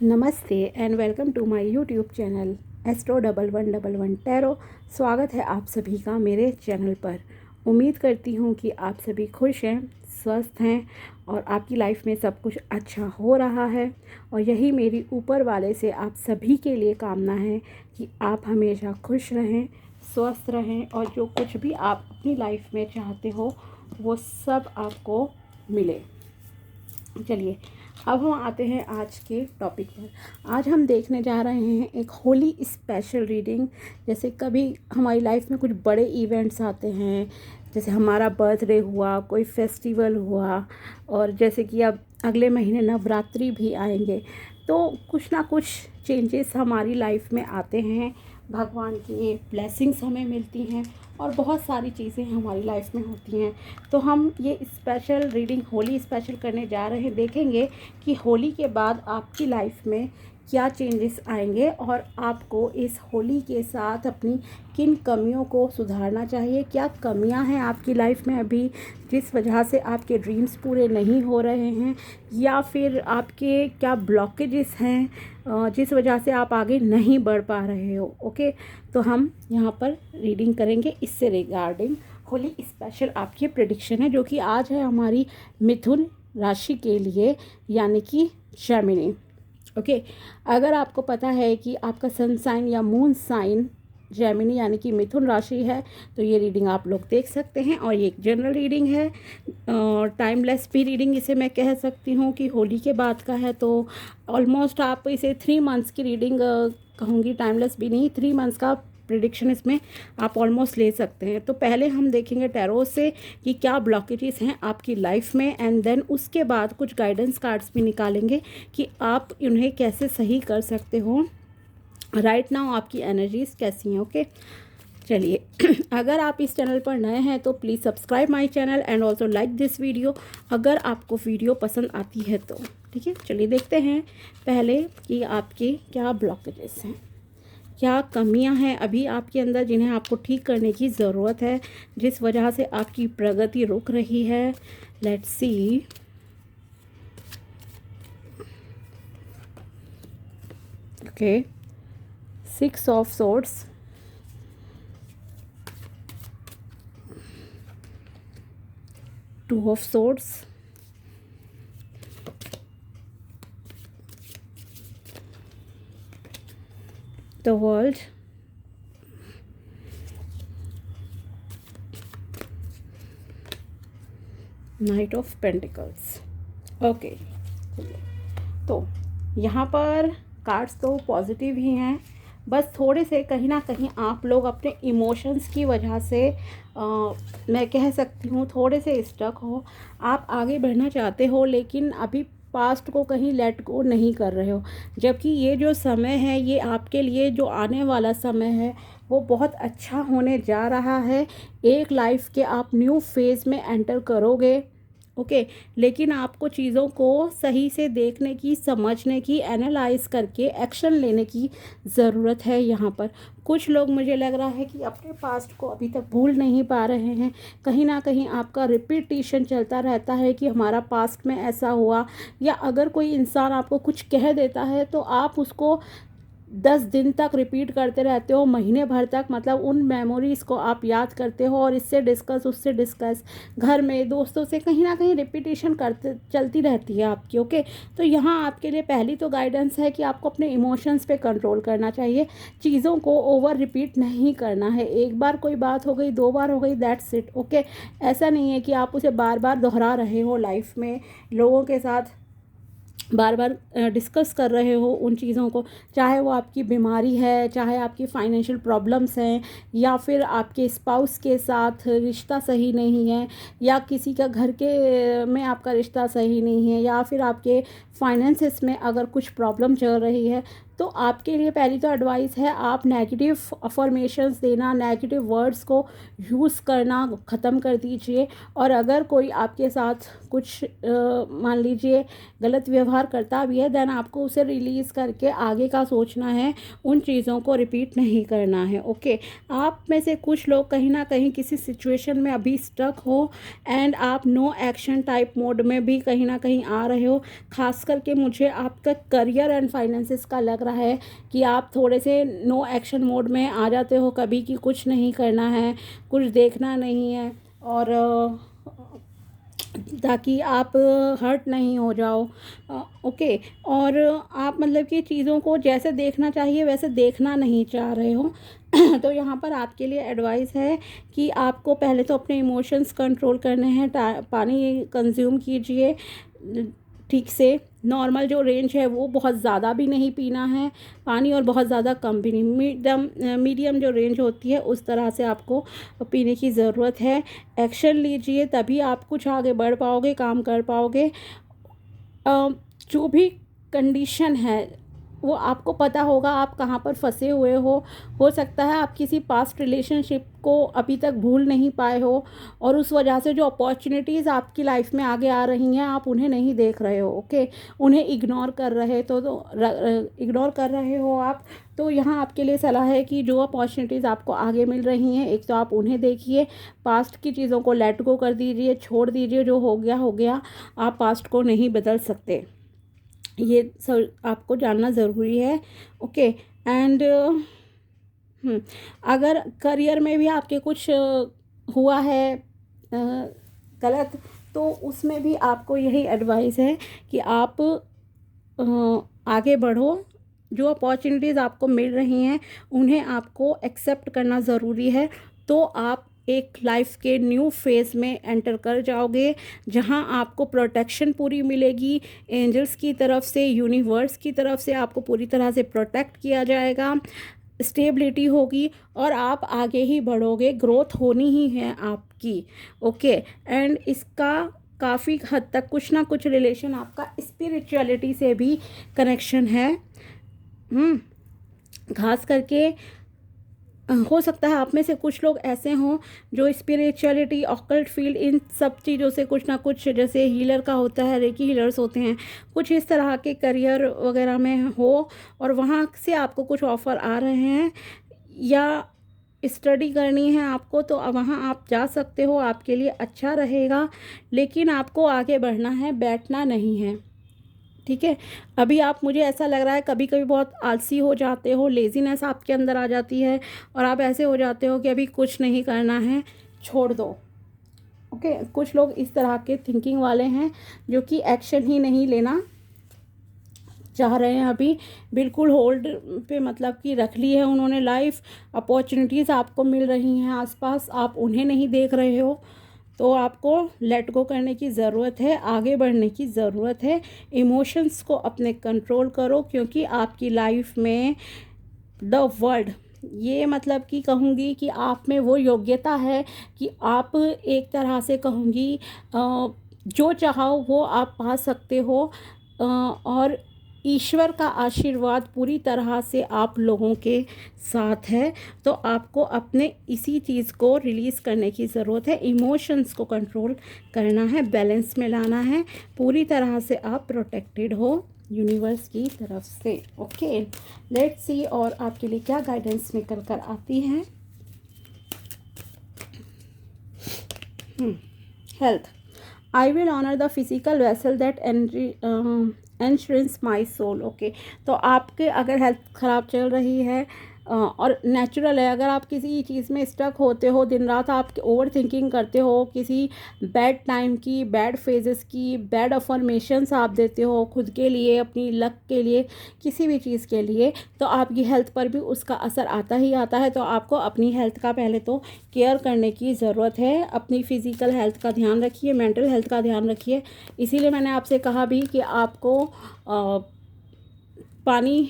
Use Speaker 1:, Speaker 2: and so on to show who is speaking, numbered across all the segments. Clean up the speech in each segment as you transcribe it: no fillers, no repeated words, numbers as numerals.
Speaker 1: नमस्ते and welcome to my YouTube channel Astro1111 tarot. स्वागत है आप सभी का मेरे चैनल पर। उम्मीद करती हूँ कि आप सभी खुश हैं, स्वस्थ हैं और आपकी लाइफ में सब कुछ अच्छा हो रहा है। और यही मेरी ऊपर वाले से आप सभी के लिए कामना है कि आप हमेशा खुश रहें, स्वस्थ रहें और जो कुछ भी आप अपनी लाइफ में चाहते हो वो सब आपको मिले। चलिए अब हम आते हैं आज के टॉपिक पर। आज हम देखने जा रहे हैं एक होली स्पेशल रीडिंग। जैसे कभी हमारी लाइफ में कुछ बड़े इवेंट्स आते हैं, जैसे हमारा बर्थडे हुआ, कोई फेस्टिवल हुआ, और जैसे कि अब अगले महीने नवरात्रि भी आएंगे, तो कुछ ना कुछ चेंजेस हमारी लाइफ में आते हैं। भगवान की ब्लेसिंग्स हमें मिलती हैं और बहुत सारी चीज़ें हमारी लाइफ में होती हैं। तो हम ये स्पेशल रीडिंग होली स्पेशल करने जा रहे हैं। देखेंगे कि होली के बाद आपकी लाइफ में क्या चेंजेस आएंगे और आपको इस होली के साथ अपनी किन कमियों को सुधारना चाहिए। क्या कमियां हैं आपकी लाइफ में अभी जिस वजह से आपके ड्रीम्स पूरे नहीं हो रहे हैं, या फिर आपके क्या ब्लॉकेजेस हैं जिस वजह से आप आगे नहीं बढ़ पा रहे हो। ओके, तो हम यहाँ पर रीडिंग करेंगे इससे रिगार्डिंग होली स्पेशल आपकी प्रेडिक्शन है, जो कि आज है हमारी मिथुन राशि के लिए, यानी कि जेमिनी। ओके, अगर आपको पता है कि आपका सन साइन या मून साइन जेमिनी यानी कि मिथुन राशि है, तो ये रीडिंग आप लोग देख सकते हैं। और ये एक जनरल रीडिंग है, टाइमलेस भी रीडिंग इसे मैं कह सकती हूँ कि होली के बाद का है, तो ऑलमोस्ट आप इसे 3 मंथ्स की रीडिंग कहूँगी, टाइमलेस भी नहीं, 3 मंथ्स का प्रिडिक्शन इसमें आप ऑलमोस्ट ले सकते हैं। तो पहले हम देखेंगे टैरो से कि क्या ब्लॉकेजेस हैं आपकी लाइफ में, एंड देन उसके बाद कुछ गाइडेंस कार्ड्स भी निकालेंगे कि आप उन्हें कैसे सही कर सकते हो। राइट नाउ आपकी एनर्जीज कैसी हैं। ओके, चलिए अगर आप इस चैनल पर नए हैं तो please subscribe my channel and also like this video अगर आपको वीडियो पसंद आती है तो। ठीक है, चलिए देखते हैं पहले कि आपके क्या ब्लॉकेजेस हैं, क्या कमियां हैं अभी आपके अंदर जिन्हें आपको ठीक करने की ज़रूरत है, जिस वजह से आपकी प्रगति रुक रही है। Let's see. Okay, 6 of swords, 2 of swords, the world, night of pentacles. Okay, तो यहाँ पर कार्ड्स तो पॉजिटिव ही हैं, बस थोड़े से कहीं ना कहीं आप लोग अपने इमोशंस की वजह से मैं कह सकती हूँ थोड़े से स्टक हो। आप आगे बढ़ना चाहते हो लेकिन अभी पास्ट को कहीं लेट गो नहीं कर रहे हो, जबकि ये जो समय है, ये आपके लिए जो आने वाला समय है वो बहुत अच्छा होने जा रहा है। एक लाइफ के आप न्यू फेज़ में एंटर करोगे। ओके, लेकिन आपको चीज़ों को सही से देखने की, समझने की, एनालाइज करके एक्शन लेने की ज़रूरत है। यहाँ पर कुछ लोग, मुझे लग रहा है कि अपने पास्ट को अभी तक भूल नहीं पा रहे हैं। कहीं ना कहीं आपका रिपीटिशन चलता रहता है कि हमारा पास्ट में ऐसा हुआ, या अगर कोई इंसान आपको कुछ कह देता है तो आप उसको 10 दिन तक रिपीट करते रहते हो, महीने भर तक, मतलब उन मेमोरीज़ को आप याद करते हो और इससे डिस्कस, उससे डिस्कस, घर में दोस्तों से कहीं ना कहीं रिपीटिशन करते चलती रहती है आपकी। ओके, तो यहाँ आपके लिए पहली तो गाइडेंस है कि आपको अपने इमोशंस पे कंट्रोल करना चाहिए, चीज़ों को ओवर रिपीट नहीं करना है। एक बार कोई बात हो गई, 2 बार हो गई, दैट्स इट। ओके, ऐसा नहीं है कि आप उसे बार बार दोहरा रहे हो लाइफ में, लोगों के साथ बार बार डिस्कस कर रहे हो उन चीज़ों को, चाहे वो आपकी बीमारी है, चाहे आपकी फाइनेंशियल प्रॉब्लम्स हैं, या फिर आपके स्पाउस के साथ रिश्ता सही नहीं है, या किसी का घर के में आपका रिश्ता सही नहीं है, या फिर आपके फाइनेंसेस में अगर कुछ प्रॉब्लम चल रही है, तो आपके लिए पहली तो एडवाइस है, आप नेगेटिव अफर्मेशंस देना, नेगेटिव वर्ड्स को यूज़ करना ख़त्म कर दीजिए। और अगर कोई आपके साथ कुछ मान लीजिए गलत व्यवहार करता भी है, देन आपको उसे रिलीज़ करके आगे का सोचना है, उन चीज़ों को रिपीट नहीं करना है। ओके, आप में से कुछ लोग कहीं ना कहीं किसी सिचुएशन में अभी स्टक हो एंड आप नो एक्शन टाइप मोड में भी कहीं ना कहीं आ रहे हो। खास करके मुझे आपका करियर एंड फाइनेंसिस का लग रहा है कि आप थोड़े से नो एक्शन मोड में आ जाते हो कभी, कि कुछ नहीं करना है, कुछ देखना नहीं है, और ताकि आप हर्ट नहीं हो जाओ। ओके, और आप मतलब कि चीज़ों को जैसे देखना चाहिए वैसे देखना नहीं चाह रहे हो। तो यहाँ पर आपके लिए एडवाइस है कि आपको पहले तो अपने इमोशंस कंट्रोल करने हैं। पानी कंज्यूम कीजिए ठीक से, नॉर्मल जो रेंज है वो बहुत ज़्यादा भी नहीं पीना है पानी, और बहुत ज़्यादा कम भी नहीं, मीडियम जो रेंज होती है उस तरह से आपको पीने की ज़रूरत है। एक्शन लीजिए, तभी आप कुछ आगे बढ़ पाओगे, काम कर पाओगे। जो भी कंडीशन है वो आपको पता होगा आप कहाँ पर फंसे हुए हो सकता है आप किसी पास्ट रिलेशनशिप को अभी तक भूल नहीं पाए हो, और उस वजह से जो अपॉर्चुनिटीज़ आपकी लाइफ में आगे आ रही हैं आप उन्हें नहीं देख रहे हो। ओके, उन्हें इग्नोर कर रहे इग्नोर कर रहे हो आप। तो यहाँ आपके लिए सलाह है कि जो अपॉर्चुनिटीज़ आपको आगे मिल रही हैं, एक तो आप उन्हें देखिए, पास्ट की चीज़ों को लेट गो कर दीजिए, छोड़ दीजिए, जो हो गया। आप पास्ट को नहीं बदल सकते, ये सब आपको जानना ज़रूरी है। ओके, एंड अगर करियर में भी आपके कुछ हुआ है गलत, तो उसमें भी आपको यही एडवाइस है कि आप आगे बढ़ो। जो अपॉर्चुनिटीज़ आपको मिल रही हैं उन्हें आपको एक्सेप्ट करना ज़रूरी है, तो आप एक लाइफ के न्यू फेज़ में एंटर कर जाओगे, जहां आपको प्रोटेक्शन पूरी मिलेगी एंजल्स की तरफ से, यूनिवर्स की तरफ से आपको पूरी तरह से प्रोटेक्ट किया जाएगा, स्टेबिलिटी होगी और आप आगे ही बढ़ोगे, ग्रोथ होनी ही है आपकी। ओके, एंड इसका काफ़ी हद तक कुछ ना कुछ रिलेशन आपका स्पिरिचुअलिटी से भी कनेक्शन है। खास करके हो सकता है आप में से कुछ लोग ऐसे हों जो स्पिरिचुअलिटी, ऑकल्ट फील्ड, इन सब चीज़ों से कुछ ना कुछ, जैसे हीलर का होता है, रेकी हीलर्स होते हैं, कुछ इस तरह के करियर वगैरह में हो, और वहाँ से आपको कुछ ऑफ़र आ रहे हैं या स्टडी करनी है आपको, तो वहाँ आप जा सकते हो, आपके लिए अच्छा रहेगा। लेकिन आपको आगे बढ़ना है, बैठना नहीं है। ठीक है, अभी आप, मुझे ऐसा लग रहा है कभी कभी बहुत आलसी हो जाते हो, लेज़ीनेस आपके अंदर आ जाती है और आप ऐसे हो जाते हो कि अभी कुछ नहीं करना है, छोड़ दो। ओके, कुछ लोग इस तरह के थिंकिंग वाले हैं जो कि एक्शन ही नहीं लेना चाह रहे हैं, अभी बिल्कुल होल्ड पे मतलब कि रख ली है उन्होंने लाइफ। अपॉर्चुनिटीज़ आपको मिल रही हैं आसपास, आप उन्हें नहीं देख रहे हो, तो आपको लेट गो करने की ज़रूरत है, आगे बढ़ने की ज़रूरत है। इमोशंस को अपने कंट्रोल करो, क्योंकि आपकी लाइफ में द वर्ल्ड, ये मतलब कि कहूँगी कि आप में वो योग्यता है कि आप, एक तरह से कहूँगी, जो चाहो वो आप पा सकते हो, और ईश्वर का आशीर्वाद पूरी तरह से आप लोगों के साथ है। तो आपको अपने इसी चीज़ को रिलीज़ करने की ज़रूरत है, इमोशंस को कंट्रोल करना है, बैलेंस में लाना है, पूरी तरह से आप प्रोटेक्टेड हो यूनिवर्स की तरफ से। ओके, लेट्स सी और आपके लिए क्या गाइडेंस निकल कर आती है। Health, I will honour the physical vessel that ensurance my soul. Okay, तो आपके अगर हेल्थ ख़राब चल रही है और नेचुरल है, अगर आप किसी चीज़ में स्टक होते हो, दिन रात आप ओवर थिंकिंग करते हो, किसी बैड टाइम की, बैड फेजेस की, बैड अफर्मेशंस आप देते हो खुद के लिए, अपनी लक के लिए, किसी भी चीज़ के लिए, तो आपकी हेल्थ पर भी उसका असर आता ही आता है। तो आपको अपनी हेल्थ का पहले तो केयर करने की ज़रूरत है। अपनी फ़िज़िकल हेल्थ का ध्यान रखिए, मेंटल हेल्थ का ध्यान रखिए। इसीलिए मैंने आपसे कहा भी कि आपको पानी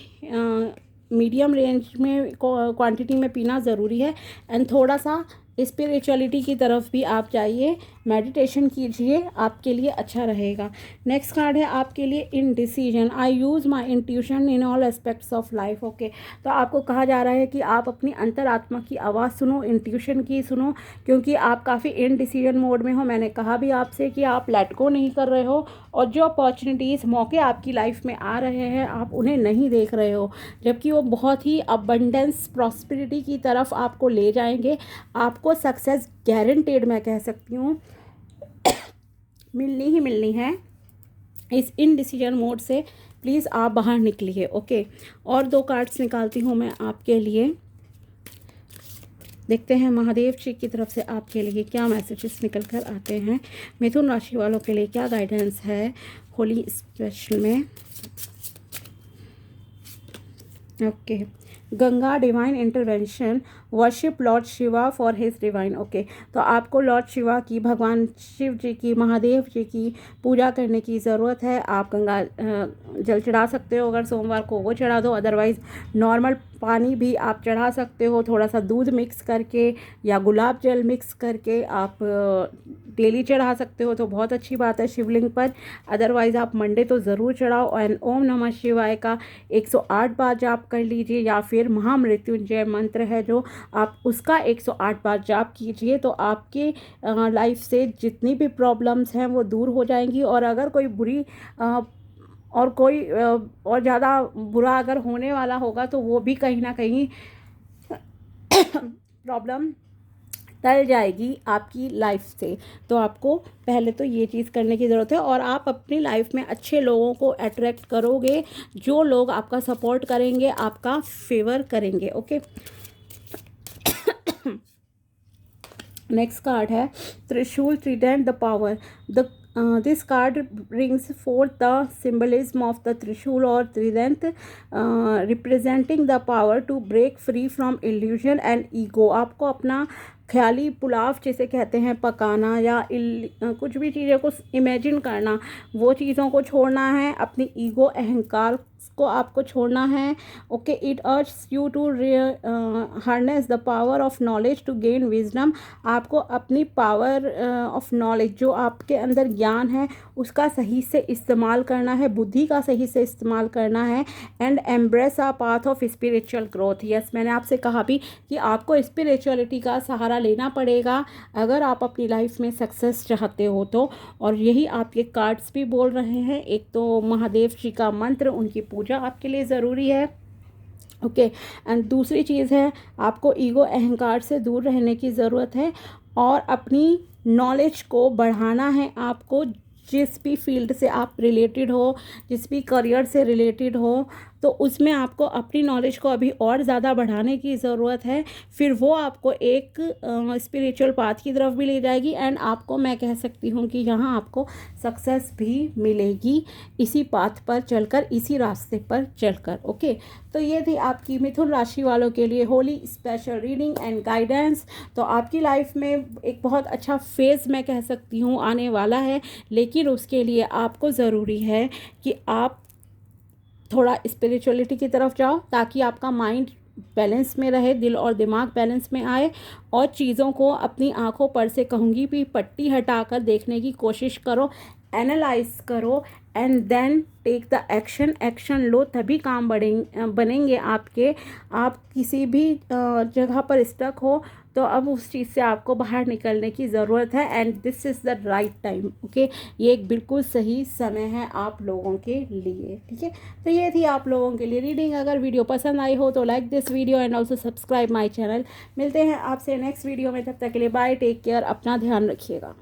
Speaker 1: मीडियम रेंज में क्वांटिटी में पीना ज़रूरी है, एंड थोड़ा सा स्पिरिचुअलिटी की तरफ भी आप जाइए। मेडिटेशन कीजिए, आपके लिए अच्छा रहेगा। नेक्स्ट कार्ड है आपके लिए indecision. I use my intuition in all aspects of life. Okay, तो आपको कहा जा रहा है कि आप अपनी अंतरात्मा की आवाज़ सुनो, इंट्यूशन की सुनो, क्योंकि आप काफ़ी इनडिसीजन मोड में हो। मैंने कहा भी आपसे कि आप लेट गो नहीं कर रहे हो, और जो अपॉर्चुनिटीज़, मौके आपकी लाइफ में आ रहे हैं, आप उन्हें नहीं देख रहे हो, जबकि वो बहुत ही अबंडेंस, प्रॉस्पेरिटी की तरफ आपको ले जाएंगे। आपको सक्सेस गारंटेड, मैं कह सकती हूँ, मिलनी ही मिलनी है। इस इनडिसीजन मोड से प्लीज़ आप बाहर निकलिए। ओके, और 2 कार्ड्स निकालती हूँ मैं आपके लिए। देखते हैं महादेव जी की तरफ से आपके लिए क्या मैसेजेस निकल कर आते हैं। मिथुन राशि वालों के लिए क्या गाइडेंस है होली स्पेशल में। Okay, Ganga divine intervention, worship Lord Shiva for his divine. Okay, तो आपको लॉर्ड शिवा की, भगवान शिव जी की, महादेव जी की पूजा करने की ज़रूरत है। आप गंगा जल चढ़ा सकते हो, अगर सोमवार को वो चढ़ा दो, अदरवाइज़ नॉर्मल पानी भी आप चढ़ा सकते हो, थोड़ा सा दूध मिक्स करके या गुलाब जल मिक्स करके आप डेली चढ़ा सकते हो, तो बहुत अच्छी बात है शिवलिंग पर। अदरवाइज़ आप मंडे तो ज़रूर चढ़ाओ, एंड ओम नमः शिवाय का 108 बार जाप कर लीजिए, या फिर महामृत्युंजय मंत्र है जो, आप उसका 108 बार जाप कीजिए, तो आपके लाइफ से जितनी भी प्रॉब्लम्स हैं वो दूर हो जाएंगी। और अगर कोई बुरी और कोई और ज़्यादा बुरा अगर होने वाला होगा, तो वो भी कहीं ना कहीं प्रॉब्लम टल जाएगी आपकी लाइफ से। तो आपको पहले तो ये चीज़ करने की ज़रूरत है, और आप अपनी लाइफ में अच्छे लोगों को अट्रैक्ट करोगे, जो लोग आपका सपोर्ट करेंगे, आपका फेवर करेंगे। ओके, नेक्स्ट कार्ड है त्रिशूल, Trident, the power. This card brings forth the symbolism of the Trishul or Trident, representing the power to break free from illusion and ego। आपको अपना ख्याली पुलाव जिसे कहते हैं पकाना, या कुछ भी चीज़ों को इमेजिन करना, वो चीज़ों को छोड़ना है, अपनी ईगो, अहंकार को आपको छोड़ना है। Okay, it urge you to harness the power of knowledge to gain wisdom. आपको अपनी पावर ऑफ नॉलेज, जो आपके अंदर ज्ञान है, उसका सही से इस्तेमाल करना है, बुद्धि का सही से इस्तेमाल करना है, and embrace a path of spiritual growth. Yes, मैंने आपसे कहा भी कि आपको स्पिरिचुअलिटी का सहारा लेना पड़ेगा अगर आप अपनी लाइफ में सक्सेस चाहते हो तो। और यही आपके कार्ड्स भी बोल रहे हैं। एक तो महादेव जी का मंत्र, उनकी पूजा आपके लिए ज़रूरी है। ओके, एंड दूसरी चीज़ है, आपको ईगो, अहंकार से दूर रहने की ज़रूरत है, और अपनी नॉलेज को बढ़ाना है। आपको जिस भी फील्ड से आप रिलेटेड हो, जिस भी करियर से रिलेटेड हो, तो उसमें आपको अपनी नॉलेज को अभी और ज़्यादा बढ़ाने की ज़रूरत है। फिर वो आपको एक स्पिरिचुअल पाथ की तरफ भी ले जाएगी, एंड आपको, मैं कह सकती हूँ कि यहाँ आपको सक्सेस भी मिलेगी इसी पाथ पर चलकर, इसी रास्ते पर चलकर। ओके, तो ये थी आपकी मिथुन राशि वालों के लिए Holi special reading and guidance. तो आपकी लाइफ में एक बहुत अच्छा फेज़, मैं कह सकती हूँ, आने वाला है, लेकिन उसके लिए आपको ज़रूरी है कि आप थोड़ा स्पिरिचुअलिटी की तरफ जाओ, ताकि आपका माइंड बैलेंस में रहे, दिल और दिमाग बैलेंस में आए, और चीज़ों को अपनी आंखों पर से, कहूँगी भी, पट्टी हटाकर देखने की कोशिश करो, एनालाइज करो, and then take the action लो, तभी काम बनेंगे आपके। आप किसी भी जगह पर स्टक हो, तो अब उस चीज़ से आपको बाहर निकलने की ज़रूरत है, and this is the right time. Okay, ये एक बिल्कुल सही समय है आप लोगों के लिए। ठीक है, तो ये थी आप लोगों के लिए रीडिंग। अगर वीडियो पसंद आई हो तो like this video and also subscribe my channel. मिलते हैं आपसे नेक्स्ट वीडियो में, तब तक के लिए बाय, टेक केयर, अपना ध्यान रखिएगा।